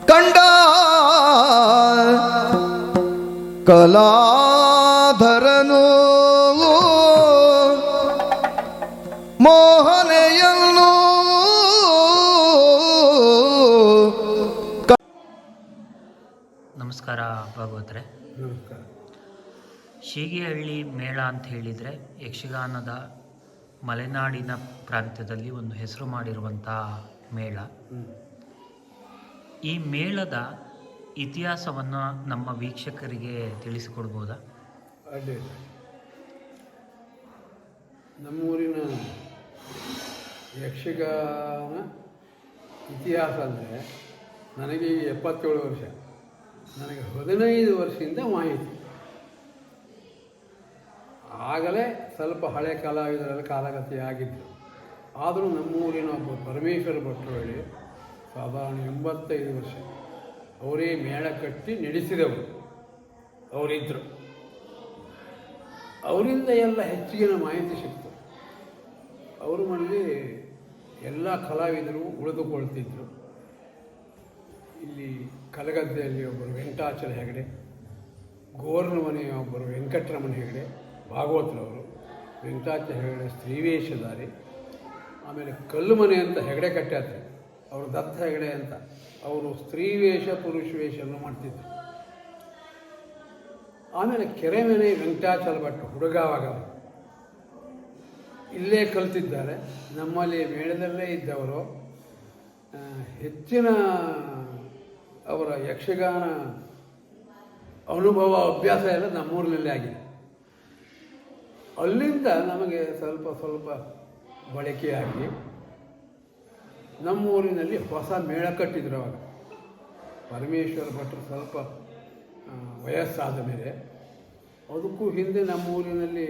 ಕಂಡ ಕಲಾಧರನು ಮೋಹನೆಯನ್ನು ನಮಸ್ಕಾರ ಭಾಗವತರೆ. ನಮಸ್ಕಾರ. ಶೀಗೆಹಳ್ಳಿ ಮೇಳ ಅಂತ ಹೇಳಿದರೆ ಯಕ್ಷಗಾನದ ಮಲೆನಾಡಿನ ಪ್ರಾಂತ್ಯದಲ್ಲಿ ಒಂದು ಹೆಸರು ಮಾಡಿರುವಂತಹ ಮೇಳ. ಈ ಮೇಳದ ಇತಿಹಾಸವನ್ನು ನಮ್ಮ ವೀಕ್ಷಕರಿಗೆ ತಿಳಿಸಿಕೊಡ್ಬೋದಾ? ಅದೇ ನಮ್ಮೂರಿನ ಯಕ್ಷಗಾನ ಇತಿಹಾಸ ಅಂದರೆ ನನಗೆ 77 ವರ್ಷ. ನನಗೆ 15 ವರ್ಷದಿಂದ ಮಾಹಿತಿ. ಆಗಲೇ ಸ್ವಲ್ಪ ಹಳೆ ಕಲಾವಿದರೆಲ್ಲ ಕಾಲಗತಿ ಆಗಿದ್ದರು. ಆದರೂ ನಮ್ಮೂರಿನ ಒಬ್ಬ ಪರಮೇಶ್ವರ ಭಟ್ರು ಹೇಳಿ ಸಾಧಾರಣ 85 ವರ್ಷ ಅವರೇ ಮೇಳ ಕಟ್ಟಿ ನಡೆಸಿದವರು ಅವರಿದ್ದರು. ಅವರಿಂದ ಎಲ್ಲ ಹೆಚ್ಚಿನ ಮಾಹಿತಿ ಸಿಕ್ತು. ಅವರ ಮನೇಲಿ ಎಲ್ಲ ಕಲಾವಿದರು ಉಳಿದುಕೊಳ್ತಿದ್ದರು. ಇಲ್ಲಿ ಕಲಗದ್ದೆಯಲ್ಲಿ ಒಬ್ಬರು ವೆಂಕಟಾಚಲ ಹೆಗಡೆ, ಗೋರ್ನ ಮನೆಯ ಒಬ್ಬರು ವೆಂಕಟರಮಣ ಹೆಗಡೆ ಭಾಗವತರವರು, ವೆಂಕಟಾಚಲ ಹೆಗಡೆ ಸ್ತ್ರೀವೇಷಧಾರಿ. ಆಮೇಲೆ ಕಲ್ಲು ಮನೆ ಅಂತ ಹೆಗಡೆ ಕಟ್ಟಾದ್ರೆ ಅವರು ದತ್ತ ಹೆಗಡೆ ಅಂತ, ಅವರು ಸ್ತ್ರೀವೇಷ ಪುರುಷ ವೇಷವನ್ನು ಮಾಡ್ತಿದ್ದರು. ಆಮೇಲೆ ಕೆರೆಮನೆ ವೆಂಕಟಾಚಲ ಭಟ್ರು ಹುಡುಗವಾಗ ಇಲ್ಲೇ ಕಲ್ತಿದ್ದಾರೆ. ನಮ್ಮಲ್ಲಿ ಮೇಳದಲ್ಲೇ ಇದ್ದವರು. ಹೆಚ್ಚಿನ ಅವರ ಯಕ್ಷಗಾನ ಅನುಭವ ಅಭ್ಯಾಸ ಎಲ್ಲ ನಮ್ಮೂರಿನಲ್ಲೇ ಆಗಿದೆ. ಅಲ್ಲಿಂದ ನಮಗೆ ಸ್ವಲ್ಪ ಬಳಕೆಯಾಗಿ ನಮ್ಮೂರಿನಲ್ಲಿ ಹೊಸ ಮೇಳ ಕಟ್ಟಿದ್ರು. ಅವಾಗ ಪರಮೇಶ್ವರ ಭಟ್ರು ಸ್ವಲ್ಪ ವಯಸ್ಸಾದ ಮೇಲೆ, ಅದಕ್ಕೂ ಹಿಂದೆ ನಮ್ಮೂರಿನಲ್ಲಿ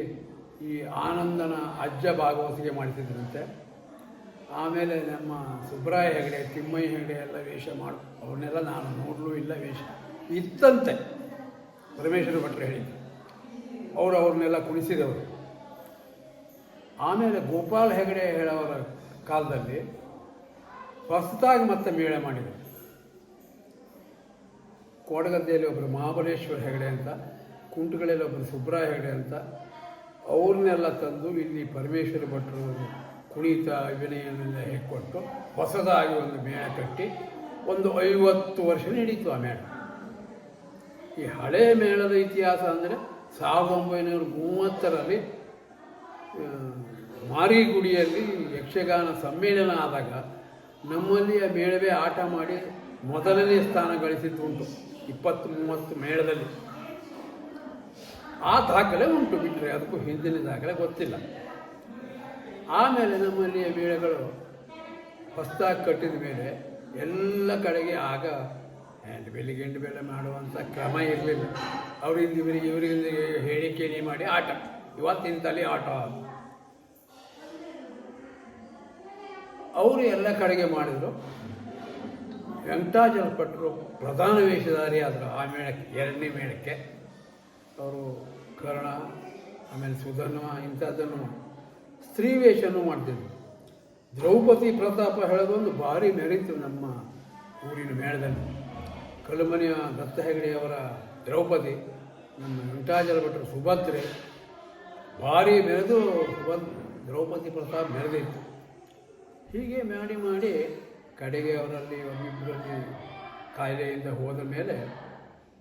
ಈ ಆನಂದನ ಅಜ್ಜ ಭಾಗವತಿಗೆ ಮಾಡ್ತಿದ್ರಂತೆ. ಆಮೇಲೆ ನಮ್ಮ ಸುಬ್ರಾಯ ಹೆಗಡೆ, ತಿಮ್ಮಯ್ಯ ಹೆಗಡೆ ಎಲ್ಲ ವೇಷ ಮಾಡು, ಅವನ್ನೆಲ್ಲ ನಾನು ನೋಡಲೂ ಇಲ್ಲ. ವೇಷ ಇತ್ತಂತೆ ಪರಮೇಶ್ವರ ಭಟ್ರು ಹೇಳಿದ್ರು. ಅವ್ರನ್ನೆಲ್ಲ ಕುಣಿಸಿದವರು. ಆಮೇಲೆ ಗೋಪಾಲ ಹೆಗಡೆ ಹೇಳೋರ ಕಾಲದಲ್ಲಿ ಹೊಸದಾಗಿ ಮತ್ತೆ ಮೇಳ ಮಾಡಿದರು. ಕೋಡಗದ್ದೆಯಲ್ಲಿ ಒಬ್ಬರು ಮಹಾಬಲೇಶ್ವರ ಹೆಗಡೆ ಅಂತ, ಕುಂಟುಗಳಲ್ಲಿ ಒಬ್ಬರು ಸುಬ್ರಾಯ ಹೆಗಡೆ ಅಂತ, ಅವ್ರನ್ನೆಲ್ಲ ತಂದು ಇಲ್ಲಿ ಪರಮೇಶ್ವರ ಭಟ್ರು ಕುಣಿತ ಅಭಿನಯನೆಲ್ಲ ಹೇಳಿಕೊಟ್ಟು ಹೊಸದಾಗಿ ಒಂದು ಮೇಳ ಕಟ್ಟಿ ಒಂದು 50 ವರ್ಷ ನಡೀತು ಆ ಮೇಳ. ಈ ಹಳೆಯ ಮೇಳದ ಇತಿಹಾಸ ಅಂದರೆ 1930ರಲ್ಲಿ ಮಾರಿಗುಡಿಯಲ್ಲಿ ಯಕ್ಷಗಾನ ಸಮ್ಮೇಳನ ಆದಾಗ ನಮ್ಮಲ್ಲಿ ಆ ಮೇಳವೇ ಆಟ ಮಾಡಿ ಮೊದಲನೇ ಸ್ಥಾನ ಗಳಿಸಿದ್ದುಂಟು 20-30 ಮೇಳದಲ್ಲಿ. ಆ ದಾಖಲೆ ಉಂಟು, ಬಿಟ್ಟರೆ ಅದಕ್ಕೂ ಹಿಂದಿನ ದಾಖಲೆ ಗೊತ್ತಿಲ್ಲ. ಆಮೇಲೆ ನಮ್ಮಲ್ಲಿ ಮೇಳಗಳು ಹೊಸದಾಗಿ ಕಟ್ಟಿದ ಮೇಲೆ ಎಲ್ಲ ಕಡೆಗೆ ಆಗ ಹ್ಯಾಂಡ್ ಬೆಲೆ ಮಾಡುವಂಥ ಕ್ರಮ ಇರಲಿಲ್ಲ. ಅವರಿಂದ ಇವರಿಂದ ಹೇಳಿಕೆ ಮಾಡಿ ಆಟ, ಇವತ್ತಿಂತಲೇ ಆಟ ಅವರು ಎಲ್ಲ ಕಡೆಗೆ ಮಾಡಿದರು. ವೆಂಕಟಾಚಲ ಭಟ್ರು ಪ್ರಧಾನ ವೇಷಧಾರಿ ಆದರು ಆ ಮೇಳಕ್ಕೆ, 2ನೇ ಮೇಳಕ್ಕೆ. ಅವರು ಕರ್ಣ, ಆಮೇಲೆ ಸುಧನ್ವ ಇಂಥದ್ದನ್ನು ಸ್ತ್ರೀ ವೇಷನೂ ಮಾಡ್ತಿದ್ರು. ದ್ರೌಪದಿ ಪ್ರತಾಪ ಹೇಳೋದೊಂದು ಭಾರಿ ಮೆರೀತು ನಮ್ಮ ಊರಿನ ಮೇಳದಲ್ಲಿ. ಕಲ್ಲುಮನೆಯ ದತ್ತ ಹೆಗಡೆಯವರ ದ್ರೌಪದಿ, ನಮ್ಮ ವೆಂಕಟಾಚಲ ಭಟ್ರು ಸುಭದ್ರೆ ಭಾರಿ ಮೆರೆದು ದ್ರೌಪದಿ ಪ್ರತಾಪ ಮೆರೆದಿತ್ತು. ಹೀಗೆ ಮಾಡಿ ಕಡೆಗೆ ಅವರಲ್ಲಿ ಒಬ್ಬಿಬ್ಬರಲ್ಲಿ ಕಾಯಿಲೆಯಿಂದ ಹೋದ ಮೇಲೆ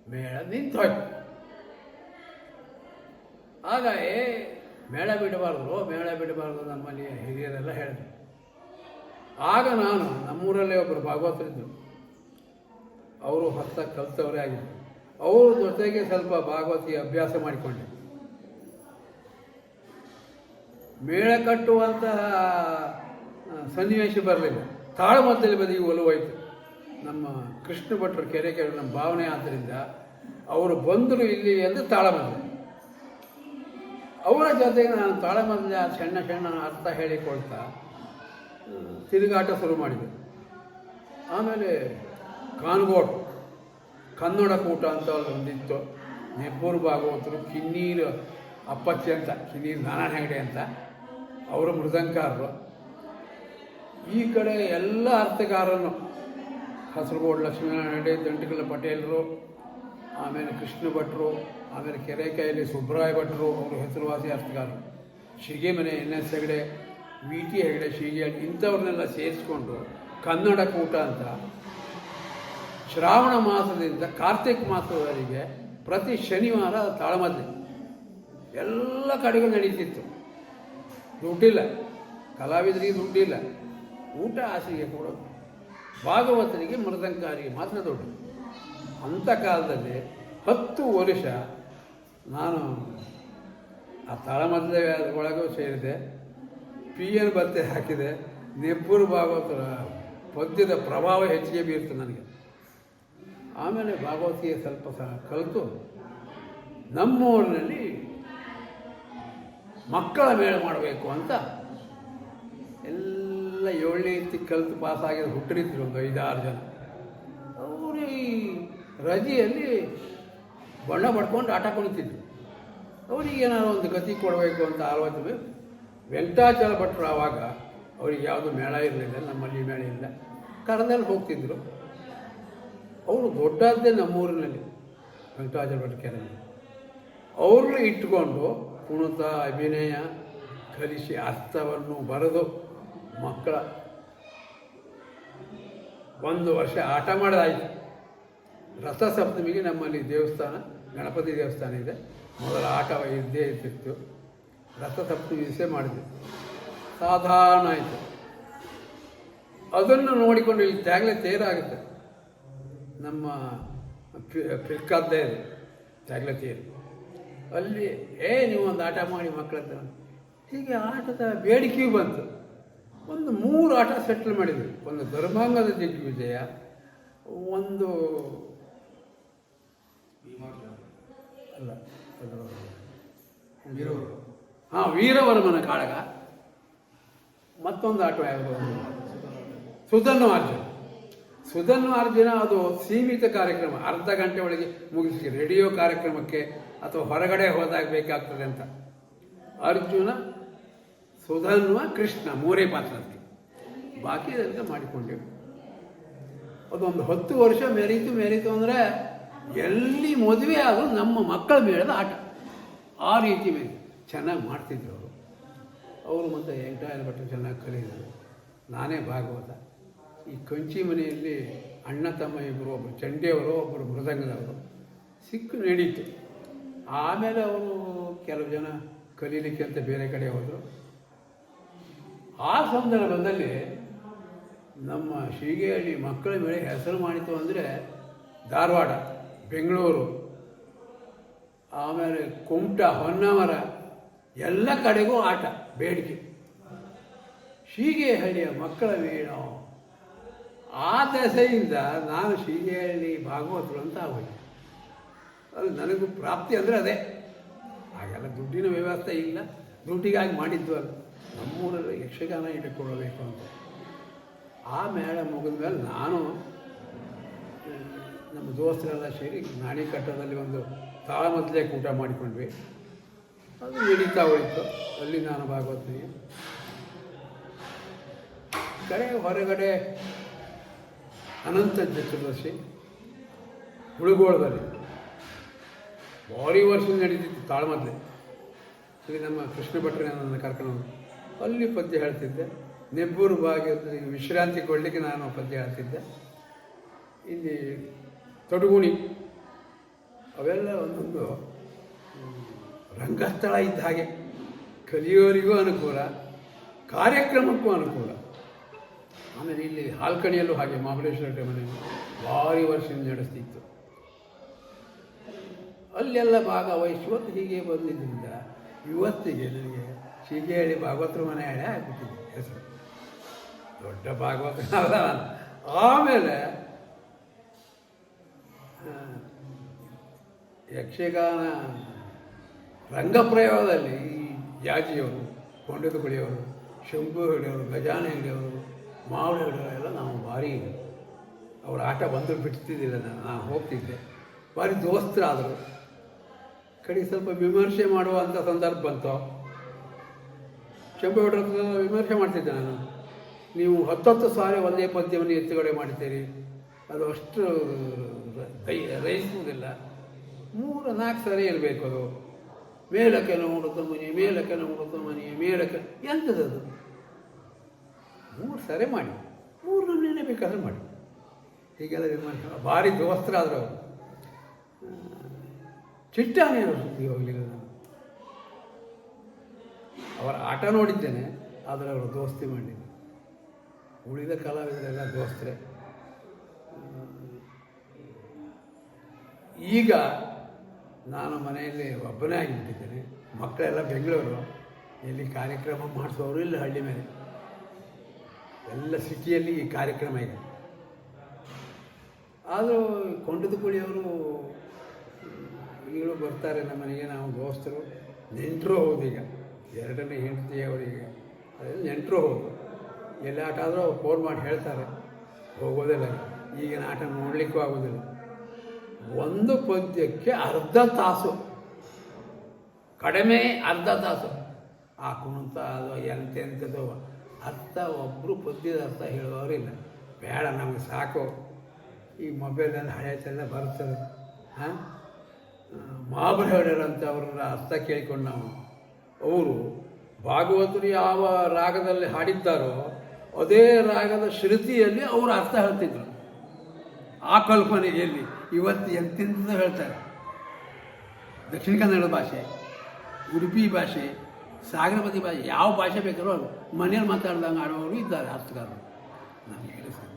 ಮೇಳ ನಿಂತು ಹೋಯ್ತು. ಆಗ ಮೇಳ ಬಿಡಬಾರ್ದು ನಮ್ಮಲ್ಲಿ ಹಿರಿಯರೆಲ್ಲ ಹೇಳಿದ್ರು. ಆಗ ನಾನು ನಮ್ಮೂರಲ್ಲೇ ಒಬ್ಬರು ಭಾಗವತರಿದ್ದರು, ಅವರು ಹೊಸ ಕಲಿತವರೇ ಆಗಿದ್ದರು. ಅವ್ರ ಜೊತೆಗೆ ಸ್ವಲ್ಪ ಭಾಗವತಿ ಅಭ್ಯಾಸ ಮಾಡಿಕೊಂಡೆ. ಮೇಳ ಕಟ್ಟುವಂತಹ ಸನ್ನಿವೇಶ ಬರಲಿಲ್ಲ. ತಾಳಮದ್ದಲೆ ಬದಿಗೆ ಒಲವಾಯಿತು. ನಮ್ಮ ಕೃಷ್ಣ ಭಟ್ರು ಕೆರೆ ನಮ್ಮ ಭಾವನೆ ಆದ್ದರಿಂದ ಅವರು ಬಂದರು ಇಲ್ಲಿ ಎಂದು ತಾಳಮದ್ದಲೆ. ಅವರ ಜೊತೆಗೆ ನಾನು ತಾಳಮದ್ದಲೆ ಸಣ್ಣ ಅರ್ಥ ಹೇಳಿಕೊಳ್ತಾ ತಿರುಗಾಟ ಶುರು ಮಾಡಿದೆ. ಆಮೇಲೆ ಕಾನ್ಗೋಟ್ ಕನ್ನಡ ಕೂಟ ಅಂತ ಒಂದಿತ್ತು. ನೆಬ್ಬೂರು ಭಾಗವತರು, ಕಿನ್ನೀರು ಅಪ್ಪಚ್ಚಿ ಅಂತ, ಕಿನ್ನೀರು ನಾರಾಯಣ ಹೆಗಡೆ ಅಂತ ಅವರು ಮೃದಂಕಾರರು. ಈ ಕಡೆ ಎಲ್ಲ ಅರ್ಥಗಾರನ್ನು ಕಾಸರಗೋಡು ಲಕ್ಷ್ಮೀನಾರಾಯಣ ಹೆಗಡೆ, ದಂಟಿಕಲ ಪಟೇಲರು, ಆಮೇಲೆ ಕೃಷ್ಣ ಭಟ್ರು, ಆಮೇಲೆ ಕೆರೆಕಾಯಲ್ಲಿ ಸುಬ್ರಾಯ ಭಟ್ರು, ಅವರು ಹೆಸರುವಾಸಿ ಅರ್ಥಗಾರರು, Shigemane N S Hegde, V T Hegde, Shige, ಇಂಥವ್ರನ್ನೆಲ್ಲ ಸೇರಿಸ್ಕೊಂಡು ಕನ್ನಡ ಕೂಟ ಅಂತ ಶ್ರಾವಣ ಮಾಸದಿಂದ ಕಾರ್ತಿಕ ಮಾಸದವರೆಗೆ ಪ್ರತಿ ಶನಿವಾರ ತಾಳಮದ್ದೆ ಎಲ್ಲ ಕಡೆಗೂ ನಡೀತಿತ್ತು. ದುಡ್ಡಿಲ್ಲ, ಕಲಾವಿದರಿಗೆ ದುಡ್ಡಿಲ್ಲ, ಊಟ ಹಾಸಿಗೆ ಕೊಡೋದು, ಭಾಗವತರಿಗೆ ಮೃದಂಕಾರಿಗೆ ಮಾತ್ರ ದುಡ್ಡು. ಅಂಥ ಕಾಲದಲ್ಲಿ 10 ವರ್ಷ ನಾನು ಆ ತಾಳಮದ್ದೆ ಒಳಗೂ ಸೇರಿದೆ, ಪಿ ಎನ್ ಭತ್ತೆ ಹಾಕಿದೆ. ನೆಬ್ಬೂರು ಭಾಗವತರ ಪದ್ಯದ ಪ್ರಭಾವ ಹೆಚ್ಚಿಗೆ ಬೀರ್ತು ನನಗೆ. ಆಮೇಲೆ ಭಾಗವತಿಗೆ ಸ್ವಲ್ಪ ಕಲಿತು ನಮ್ಮೂರಿನಲ್ಲಿ ಮಕ್ಕಳ ಮೇಳ ಮಾಡಬೇಕು ಅಂತ ಎಲ್ಲ 7ನೇ ಕಲಿತು ಪಾಸಾಗಿರೋ ಹುಟ್ಟರಿದ್ರು ಒಂದು 5-6 ಜನ. ಅವರು ಈ ರಜೆಯಲ್ಲಿ ಬಣ್ಣ ಪಡ್ಕೊಂಡು ಆಟ ಕುಣಿತಿದ್ರು. ಅವರಿಗೆ ಏನಾದ್ರು ಒಂದು ಗತಿ ಕೊಡಬೇಕು ಅಂತ ಆಲೋಚನೆ. ವೆಂಕಟಾಚಲ ಭಟ್ರು ಆವಾಗ ಅವ್ರಿಗೆ ಯಾವುದು ಮೇಳ ಇರಲಿಲ್ಲ, ನಮ್ಮಲ್ಲಿ ಮೇಳ ಇಲ್ಲ, ಕರದಲ್ಲಿ ಹೋಗ್ತಿದ್ರು. ಅವರು ದೊಡ್ಡದ್ದೇ ನಮ್ಮೂರಿನಲ್ಲಿ ವೆಂಕಟಾಚಲ ಭಟ್ರು ಕೆರೆಯಲ್ಲಿ. ಅವ್ರನ್ನ ಇಟ್ಟುಕೊಂಡು ಕುಣಿತ ಅಭಿನಯ ಕಲಿಸಿ ಅರ್ಥವನ್ನು ಬರೆದು ಮಕ್ಕಳ 1 ವರ್ಷ ಆಟ ಮಾಡೋದಾಯಿತು. ರಥಸಪ್ತಮಿಗೆ ನಮ್ಮಲ್ಲಿ ದೇವಸ್ಥಾನ, ಗಣಪತಿ ದೇವಸ್ಥಾನ ಇದೆ, ಮೊದಲ ಆಟ ಇದ್ದೇ ಇರ್ತಿತ್ತು. ರಥಸಪ್ತಮಿ ದಿವಸ ಮಾಡಿದ್ವಿ, ಸಾಧಾರಣ ಆಯಿತು. ಅದನ್ನು ನೋಡಿಕೊಂಡು ಇಲ್ಲಿ ತ್ಯಾಗಲೆ ತೇರಾಗುತ್ತೆ, ನಮ್ಮ ಫಿರ್ಕಾದ್ದೇ ಇದೆ ತ್ಯಾಗಲೆ ತೇರು. ಅಲ್ಲಿ ನೀವು ಒಂದು ಆಟ ಮಾಡಿ ಮಕ್ಕಳತ್ರ, ಹೀಗೆ ಆಟದ ಬೇಡಿಕೆಯೂ ಬಂತು. ಒಂದು 3 ಆಟ ಸೆಟ್ಲ್ ಮಾಡಿದ್ವಿ. ಒಂದು ಧರ್ಮಾಂಗದ ದಿಗ್ವಿಜಯ, ಒಂದು ಅಲ್ಲ ವೀರವರ್ಮನ ಕಾಳಗ, ಮತ್ತೊಂದು ಆಟ ಯಾವುದು ಸುಧನ್ವಾರ್ಜುನ. ಅದು ಸೀಮಿತ ಕಾರ್ಯಕ್ರಮ, ಅರ್ಧ ಗಂಟೆ ಒಳಗೆ ಮುಗಿಸಿ ರೇಡಿಯೋ ಕಾರ್ಯಕ್ರಮಕ್ಕೆ ಅಥವಾ ಹೊರಗಡೆ ಹೋದಾಗ ಬೇಕಾಗ್ತದೆ ಅಂತ. ಅರ್ಜುನ, ಸುಧನ್ವ, ಕೃಷ್ಣ 3 ಪಾತ್ರಕ್ಕೆ, ಬಾಕಿ ಅದಕ್ಕೆ ಮಾಡಿಕೊಂಡೆವು. ಅದೊಂದು 10 ವರ್ಷ ಮೆರೀತು ಅಂದರೆ ಎಲ್ಲಿ ಮದುವೆ ಆದರೂ ನಮ್ಮ ಮಕ್ಕಳ ಮೇಳದ ಆಟ. ಆ ರೀತಿ ಚೆನ್ನಾಗಿ ಮಾಡ್ತಿದ್ರು ಅವರು. ಮತ್ತು ವೆಂಕಟಾಚಲ ಭಟ್ರು ಚೆನ್ನಾಗಿ ಕಲಿದರು. ನಾನೇ ಭಾಗವತ. ಈ ಕಂಚಿ ಮನೆಯಲ್ಲಿ ಅಣ್ಣ ತಮ್ಮ ಇಬ್ಬರು, ಒಬ್ಬರು ಚಂಡಿಯವರು, ಒಬ್ಬರು ಮೃದಂಗದವರು ಸಿಕ್ಕು ನಡೀತು. ಆಮೇಲೆ ಅವರು ಕೆಲವು ಜನ ಕಲೀಲಿಕ್ಕೆ ಅಂತ ಬೇರೆ ಕಡೆ ಹೋದರು. ಆ ಸಂದರ್ಭದಲ್ಲಿ ನಮ್ಮ ಶೀಗೆಹಳ್ಳಿ ಮಕ್ಕಳ ಮೇಲೆ ಹೆಸರು ಮಾಡಿತು ಅಂದರೆ ಧಾರವಾಡ, ಬೆಂಗಳೂರು, ಆಮೇಲೆ ಕುಮಟಾ, ಹೊನ್ನಾವರ ಎಲ್ಲ ಕಡೆಗೂ ಆಟ ಬೇಡಿಕೆ. ಶೀಗೆಹಳ್ಳಿಯ ಮಕ್ಕಳ ಮೇಳ. ಆ ದೆಸೆಯಿಂದ ನಾನು ಶೀಗೆಹಳ್ಳಿ ಭಾಗವತರು ಅಂತ ಆಗೋಯ್ತು. ಅದು ನನಗೂ ಪ್ರಾಪ್ತಿ ಅಂದರೆ ಅದೇ. ಹಾಗೆಲ್ಲ ದುಡ್ಡಿನ ವ್ಯವಸ್ಥೆ ಇಲ್ಲ, ದುಡ್ಡಿಗಾಗಿ ಮಾಡಿದ್ದು ಅಲ್ಲ, ನಮ್ಮೂರಲ್ಲಿ ಯಕ್ಷಗಾನ ಇಟ್ಟುಕೊಳ್ಳಬೇಕು ಅಂತ. ಆ ಮೇಳ ಮುಗಿದ ಮೇಲೆ ನಾನು ನಮ್ಮ ದೋಸ್ತರೆಲ್ಲ ಸೇರಿ ನಾಣಿಕಟ್ಟದಲ್ಲಿ ಒಂದು ತಾಳಮದ್ದಲೆ ಊಟ ಮಾಡಿಕೊಂಡ್ವಿ. ಅದು ನಡೀತಾ ಹೋಯಿತು. ಅಲ್ಲಿ ನಾನು ಭಾಗವತಿಗೆ ಕಡೆ ಹೊರಗಡೆ ಅನಂತ ಚತುರ್ದಶಿ ಹುಡುಗೋಳದಲ್ಲಿ ಭಾರಿ ವರ್ಷ ನಡೀತಿತ್ತು ತಾಳಮದ್ದಲೆ. ಇಲ್ಲಿ ನಮ್ಮ ಕೃಷ್ಣ ಭಟ್ರೆ ನನ್ನ ಕರ್ಕೊಂಡು ಅಲ್ಲಿ ಪದ್ಯ ಹೇಳ್ತಿದ್ದೆ. ನೆಬ್ಬೂರು ಭಾಗದಲ್ಲಿ ವಿಶ್ರಾಂತಿ ಕೊಡಲಿಕ್ಕೆ ನಾನು ಪದ್ಯ ಹೇಳ್ತಿದ್ದೆ. ಇಲ್ಲಿ ತೊಡಗುಣಿ ಅವೆಲ್ಲ ಒಂದೊಂದು ರಂಗಸ್ಥಳ ಇದ್ದ ಹಾಗೆ, ಕಲಿಯೋರಿಗೂ ಅನುಕೂಲ, ಕಾರ್ಯಕ್ರಮಕ್ಕೂ ಅನುಕೂಲ. ಆಮೇಲೆ ಇಲ್ಲಿ ಹಾಲ್ಕಣಿಯಲ್ಲೂ ಹಾಗೆ ಮಹಾಬಲೇಶ್ವರ ಮನೆಯಲ್ಲಿ ಭಾರಿ ವರ್ಷ ನಡೆಸ್ತಿತ್ತು. ಅಲ್ಲೆಲ್ಲ ಭಾಗವಹಿಸುವುದು ಹೀಗೆ ಬಂದಿದ್ದರಿಂದ ಇವತ್ತಿಗೆ ನನಗೆ ಶೀಗೆಹಳ್ಳಿ ಭಾಗವತರ ಮನೆ ಹಳೆ ಆಗ್ಬಿಟ್ಟಿದೆ ಹೆಸರು. ದೊಡ್ಡ ಭಾಗವತ ಅಲ್ಲ. ಆಮೇಲೆ ಯಕ್ಷಗಾನ ರಂಗಪ್ರಯೋಗದಲ್ಲಿ ಯಾಜಿಯವರು, ಕೊಂಡದಗುಳಿಯವರು, ಶಂಭು ಹೆಗಡೆಯವರು, ಗಜಾನ ಹೆಗಡೆಯವರು, ಮಾವಳ ಹೆಗಡೆಯವರು ಎಲ್ಲ ನಾವು ಭಾರಿ ಅವ್ರ ಆಟ ಬಂದರೂ ಬಿಡ್ತಿದ್ದಿಲ್ಲ. ನಾನು ಹೋಗ್ತಿದ್ದೆ, ಭಾರಿ ದೋಸ್ತರಾದರು. ಕಡೆಗೆ ಸ್ವಲ್ಪ ವಿಮರ್ಶೆ ಮಾಡುವಂಥ ಸಂದರ್ಭ ಬಂತು. ಶಂಭು ಹೆಗಡೆ ವಿಮರ್ಶೆ ಮಾಡ್ತಿದ್ದೆ ನಾನು. ನೀವು 10 ಸಾರಿ ಒಂದೇ ಪದ್ಯವನ್ನು ಎತ್ತುಗಡೆ ಮಾಡ್ತೀರಿ ಅದು ಅಷ್ಟು ರೈಸುವುದಿಲ್ಲ. 3-4 ಸರಿ ಇರಬೇಕು ಅದು. ಮೇಲಕ್ಕೆ ನೋಡುತ್ತ ಮನೆ, ಮೇಲಕ್ಕೆ ನೋಡುತ್ತ ಮನೆ, ಮೇಲಕ್ಕೆ ಎಂಥದ್ದು 3 ಸರಿ ಮಾಡಿ, 3 ನಮೂನೆ ಬೇಕಾದ್ರೆ ಮಾಡಿ. ಹೀಗೆಲ್ಲ ಇದು ಮಾಡಿ ಭಾರಿ ದೋಸ್ತರಾದರು ಅವರು. ಚಿಟ್ಟಾನೆ ಅವರು ಸುದ್ದಿ ಹೋಗಲಿಲ್ಲ. ನಾನು ಅವರ ಆಟ ನೋಡಿದ್ದೇನೆ, ಆದರೆ ಅವರು ದೋಸ್ತಿ ಮಾಡಲಿಲ್ಲ. ಉಳಿದ ಕಲಾವಿದರೆಲ್ಲ ದೋಸ್ತರೇ. ಈಗ ನಾನು ಮನೆಯಲ್ಲಿ ಒಬ್ಬನೇ ಆಗಿಬಿಟ್ಟಿದ್ದೇನೆ. ಮಕ್ಕಳೆಲ್ಲ ಬೆಂಗಳೂರು, ಎಲ್ಲಿ ಕಾರ್ಯಕ್ರಮ ಮಾಡಿಸೋರು ಇಲ್ಲ. ಹಳ್ಳಿ ಮೇಲೆ ಎಲ್ಲ ಸಿಟಿಯಲ್ಲಿ ಈ ಕಾರ್ಯಕ್ರಮ ಇದೆ. ಆದರೂ ಕೊಂಡದ ಕುಳಿಯವರು ಈಗಲೂ ಬರ್ತಾರೆ ನಮ್ಮ ಮನೆಗೆ. ನಾವು ದೋಸ್ತರು, ನೆಂಟರು ಹೌದು. ಈಗ 2ನೇ ಹೆಂಡತಿ ಅವರಿಗೆ ನೆಂಟರು ಹೌದು. ಎಲ್ಲ ಆಟ ಆದರೂ ಅವ್ರು ಫೋನ್ ಮಾಡಿ ಹೇಳ್ತಾರೆ, ಹೋಗೋದಿಲ್ಲ. ಈಗಿನ ಆಟ ನೋಡಲಿಕ್ಕೂ ಆಗೋದಿಲ್ಲ. ಒಂದು ಪದ್ಯಕ್ಕೆ ಅರ್ಧ ತಾಸು, ಕಡಿಮೆ ಅರ್ಧ ತಾಸು. ಆ ಕುಣಿತ ಅದು ಎಂತೆಂಥದ್ದು ಅರ್ಥ, ಒಬ್ಬರು ಪದ್ಯದ ಅರ್ಥ ಹೇಳುವವರಿಲ್ಲ. ಬೇಡ, ನಮಗೆ ಸಾಕು. ಈ ಮೊಬೈಲಲ್ಲಿ ಹಳೆಯದೆಲ್ಲ ಬರ್ತದೆ. ಹಾಂ, ಮಹಾಬಲೇಶ್ವರರಂತ ಅವರ ಅರ್ಥ ಕೇಳಿಕೊಂಡು ನಾವು, ಅವರು ಭಾಗವತರು ಯಾವ ರಾಗದಲ್ಲಿ ಹಾಡಿದ್ದಾರೋ ಅದೇ ರಾಗದ ಶ್ರುತಿಯಲ್ಲಿ ಅವರು ಅರ್ಥ ಹೇಳ್ತಿದ್ರು. ಆ ಕಲ್ಪನೆಯಲ್ಲಿ ಇವತ್ತು ಎಂತೆಂಥದ್ದು ಹೇಳ್ತಾರೆ. ದಕ್ಷಿಣ ಕನ್ನಡ ಭಾಷೆ, ಉಡುಪಿ ಭಾಷೆ, ಸಾಗರಪತಿ ಭಾಷೆ, ಯಾವ ಭಾಷೆ ಬೇಕಾದ್ರೂ ಅವರು ಮನೆಯಲ್ಲಿ ಮಾತಾಡ್ದಂಗೆ ಆಡುವವರು ಇದ್ದಾರೆ ಅರ್ಥಗಾರರು. ನನಗೆ ಹೇಳಿ ಸರ್.